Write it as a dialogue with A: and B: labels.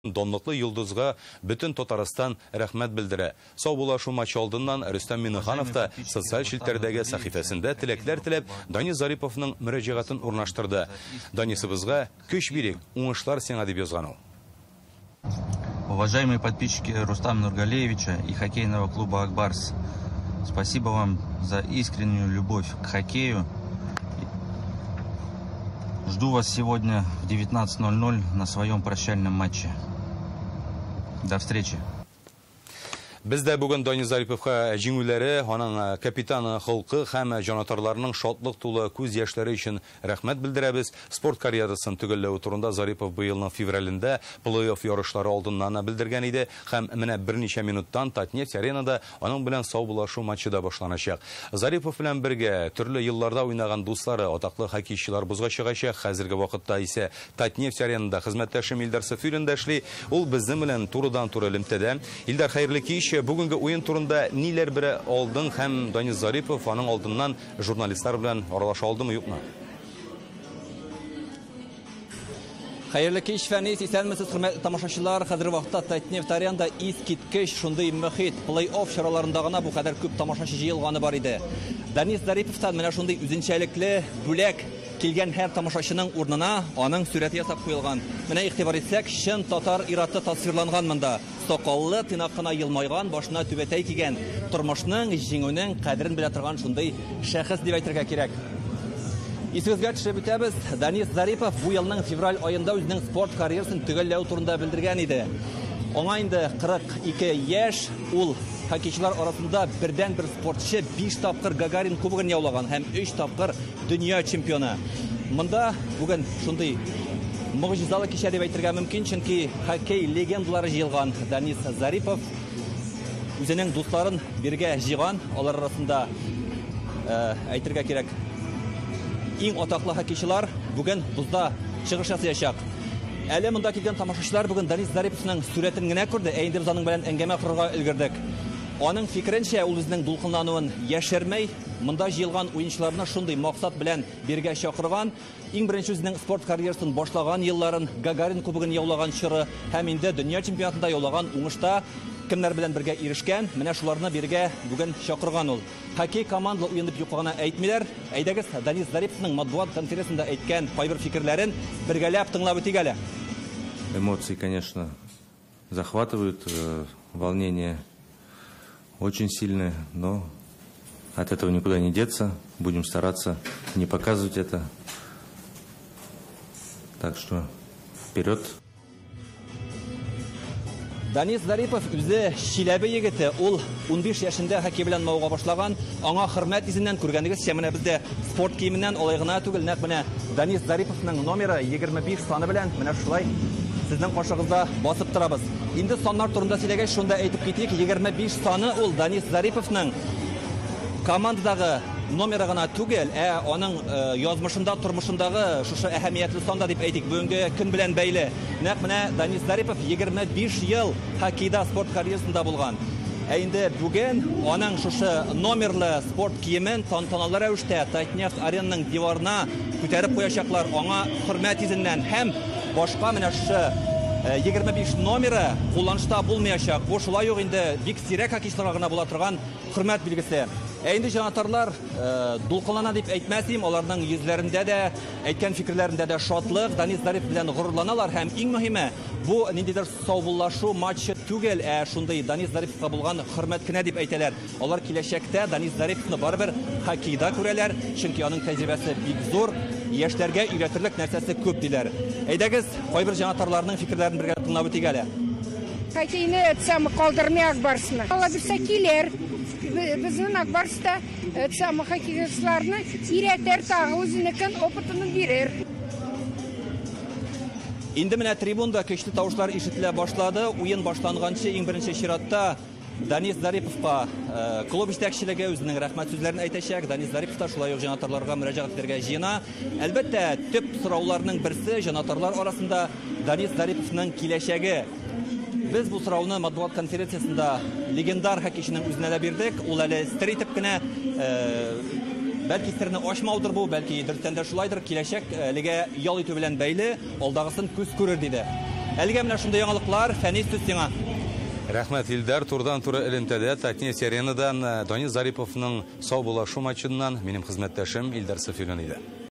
A: Donlıqlı Yıldızға bütün Татарстан рәхмәт білдірі. Сау булашу матчы алдыннан Рөстәм Миннеханов та социаль шилтәрдәге сәхифәсендә теләкләр теләп Данис Зариповның мөрәҗәгатен урнаштырды. Данисыбызга көч бирик, уңышлар сиңа дип язган ул.
B: Уважаемые подписчики Рустама Нургалеевича и хоккейного клуба «Акбарс», спасибо вам за искреннюю любовь к хоккею. Жду вас сегодня в 19:00 на своем прощальном матче. До встречи.
A: Бездә бүген Данис Зариповка җиңүләре, аның капитаны холкы һәм җанатарларының шатлык тулы күз яшьләре өчен рәхмәт белдерәбез. Спорт карьерасын төгәлләү турында Зарипов быелның февралендә плей-офф ярышлары алдыннан белдергән иде һәм менә берничә минуттан Татнефть аренада аның белән саубулашу матчы да башланачак. Зарипов белән бергә төрле елларда уйнаган дуслары, атаклы хоккейчылар бузга чыгачак. Хәзерге вакытта исә Татнефть аренада хезмәттәшем Илдар Сафиуллин дә эшли. Ул безнең белән турыдан-туры элемтәдә. Илдар, хәерле кич. Бүгенге уен турында ниләр бере алдың һәм Данис Зарипов аның алдыннан журналистлар белән аралаша алдымы, юкмы?
C: Хәерле кич, Фәнис, исәнмесез, хөрмәтле тамашачылар. Хәзерге вакытта Татнефть аренада искиткеч шундый мөхит, плей-офф чараларында гына бу кадәр күп тамашачы җыелганы бар иде. Данис Зариповтан менә шундый үзенчәлекле бүләк килгән һәр тамашачының урнына аның сурәте ясап куелган. Менә игътибар итсәк, чын татар ираты тасвирланган монда. Сакаллы, тыйнак кына елмайган, башына түбәтәй кигән, тормышның, җиңүнең кадерен белә торган шундый шәхес дип әйтергә кирәк. Исегезгә төшереп үтәбез, Данис Зарипов бу елның февраль аенда үзенең спорт карьерасын төгәлләү турында белдергән иде. Аңа инде 42 яшь, ул хоккейчылар арасында бердән-бер спортчы 5 тапкыр Гагарин кубогын яулаган һәм 3 тапкыр дөнья чемпионы. Монда бүген шундый могҗизалы кичә дип әйтергә мөмкин, чөнки хоккей легендалары җыелган. Данис Зарипов үзенең дусларын бергә җыйган, алар арасында әйтергә кирәк, иң атаклы хоккейчылар бүген бузда чыгыш ясаячак. Әле монда килгән тамашачылар бүген Данис Зариповның сурәтен генә күрде, инде без аның белән әңгәмә корырга өлгердек. Аның фикеренчә, ул үзенең дулкынлануын яшермәй, монда җыелган уенчыларны шундый максат белән бергә чакырган. Иң беренче үзенең спорт карьерасын башлаган елларын Гагарин кубогын яулаган чоры һәм инде дөнья чемпионатында яулаган уңышта кемнәр белән бергә ирешкән, менә шуларны бергә бүген чакырган ул. Хоккей командалы уен дип юклагана әйтмиләр. Әйдәгез, Данис Зариповның матбугат конференциясендә әйткән кайбер фикерләрен бергәләп тыңлап үтик әле.
B: Эмоции, конечно, захватывают, волнение очень сильное, но от этого никуда не деться. Будем стараться не показывать это. Так что вперед.
C: Данис Зарипов үзе Чиләбе егете. Ул 15 яшендә хоккей белән мауга башлаган. Аңа хөрмәт изеннән күргәнегезчә, менә бездә спорт киеменнән алай гына түгел, нәкъ менә Данис Зариповның номеры 25 саны белән менә шулай сезнең кашыгызда басып торабыз. Инде саннар турында сөйләгәч, шунда әйтеп китик, 25 саны ул Данис Зариповның командадагы номеры гына түгел, аның язмышында, тормышындагы шушы әһәмиятле санда дип әйтик, бүгенге көн белән бәйле. Нәкъ менә Данис Зарипов 25 ел хоккейда спорт карьерасында булган. Инде бүген аның шушы номерлы спорт киемен тантаналы рәвештә Татнефть аренаның диварына күтәреп куячаклар, аңа хөрмәт изеннән һәм башка менә шушы 25 номеры кулланышта булмаячак. Бу шулай ук инде бик сирәк хоккейчыларга гына була торган хөрмәт билгесе. Инде җанатарлар дулкынлана дип әйтмәсем, аларның йөзләрендә дә, әйткән фикерләрендә дә шатлык, Данис Зарипов белән горурланалар һәм иң мөһиме, бу ниндидер саубуллашу матчы түгел, шундый Данис Зариповка булган хөрмәт кенә дип әйтәләр. Алар киләчәктә Данис Зариповны барыбер хоккейда күрәләр, чөнки аның тәҗрибәсе бик зур, яшьләргә өйрәтерлек нәрсәсе күп диләр. Әйдәгез, кайбер җанатарларның фикерләрен бергә тыңлап үтик әле.
D: Хоккейны самы калдырмый Акбарсны. Ала бирсә килер. Безнең Акбарста самы хоккейчыларны өйрәтер, тагы үзенекен опытын бирер.
C: Инде менә трибунда көчле тавышлар ишетелә башлады. Уен башланганчы иң беренче чиратта Данис Зариповка клуб җитәкчелеге үзенең рәхмәт сүзләрен әйтәчәк. Данис Зарипов та шулай ук җанатарларга мөрәҗәгать итәргә җыена. Әлбәттә, төп сорауларның берсе җанатарлар арасында Данис Зариповның киләчәге. Без бу сорауны матбугат конференциясендә легендар хоккейчының үзенә дә бирдек. Ул әле стер итеп кенә Бәлки сирне ачмаудыр бу, бәлки дөрестән дә шулайдыр, киләчәк лигә ял итү белән бәйле, алдагысын күз күрер диде. Әлегә менә шундый яңалыклар, Фәнис, сүз сиңа.
A: Рәхмәт, Илдар. Турдан-туры элемтәдә Татнефть Аренадан Данис Зариповның сау булашу матчыннан минем хезмәттәшем Илдар Сафиуллин иде.